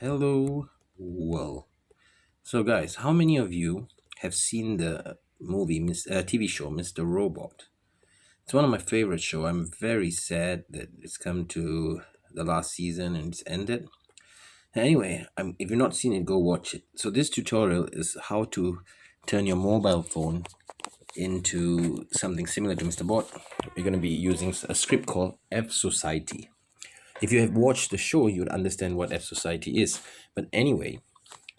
Hello. Well, so guys, how many of you have seen the TV show, Mr. Robot? It's one of my favorite show. I'm very sad that it's come to the last season and it's ended. Anyway, if you've not seen it, go watch it. So this tutorial is how to turn your mobile phone into something similar to Mr. Bot. We're going to be using a script called Fsociety. If you have watched the show, you would understand what Fsociety is. But anyway,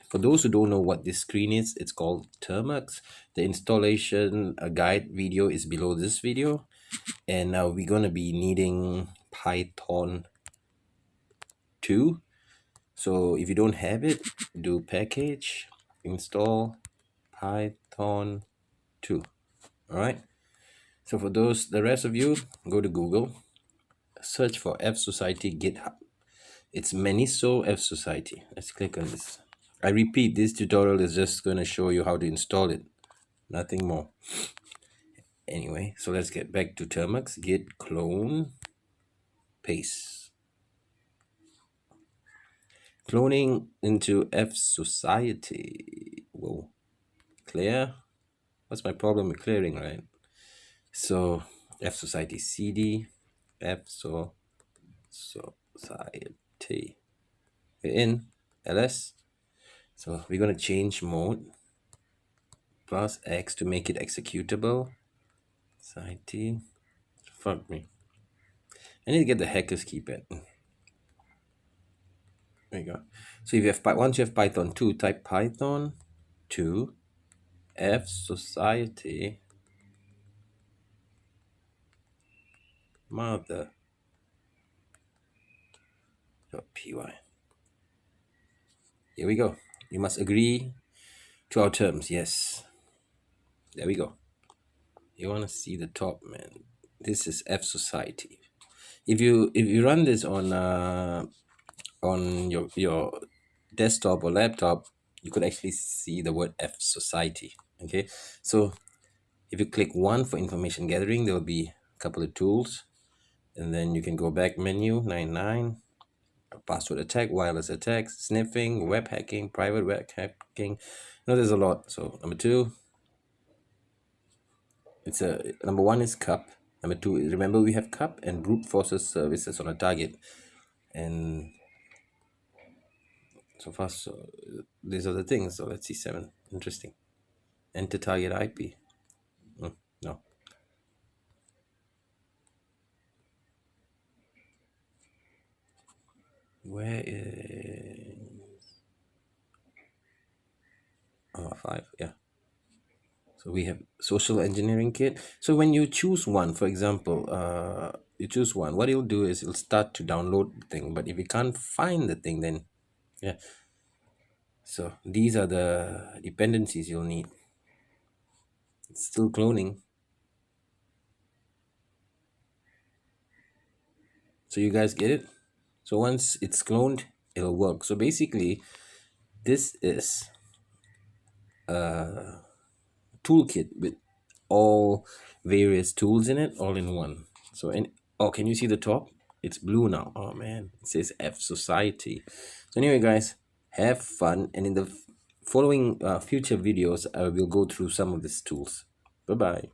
for those who don't know what this screen is, it's called Termux. The installation guide video is below this video. And now we're going to be needing Python 2. So if you don't have it, do package, install Python 2. All right. So for the rest of you, go to Google, search for Fsociety GitHub. It's Meniso Fsociety. Let's click on this. I repeat, this tutorial is just going to show you how to install it. Nothing more. Anyway, so let's get back to Termux. Git clone, paste. Cloning into Fsociety. Whoa. Clear. What's my problem with clearing, right? So Fsociety cd Fsociety. We're in ls. So we're going to change mode plus X to make it executable. Society. Fuck me. I need to get the hacker's keypad. There you go. So if you have once you have Python 2, type Python 2 Fsociety mother .py. Here we go. You must agree to our terms. Yes. There we go. You want to see the top, man. This is Fsociety. If you run this on your desktop or laptop, you could actually see the word Fsociety. Okay, so if you click 1 for information gathering, there will be a couple of tools, and then you can go back menu 99, password attack, wireless attack, sniffing, web hacking, private web hacking. There's a lot. So number 2, number 1 is cup. Number 2, remember we have cup and brute forces services on a target, and so far, so these are the things. So let's see 7. Interesting. Enter target IP. No. Where is 5? Yeah. So we have social engineering kit. So when you choose one, for example, you choose one, what it'll do is it'll start to download the thing. But if you can't find the thing, then yeah. So these are the dependencies you'll need. It's still cloning. So you guys get it? So once it's cloned, it'll work. So basically, this is a toolkit with all various tools in it, all in one. So can you see the top? It's blue now. Oh man, it says Fsociety. So anyway, guys, have fun, and in the following future videos, I will go through some of these tools. Bye bye.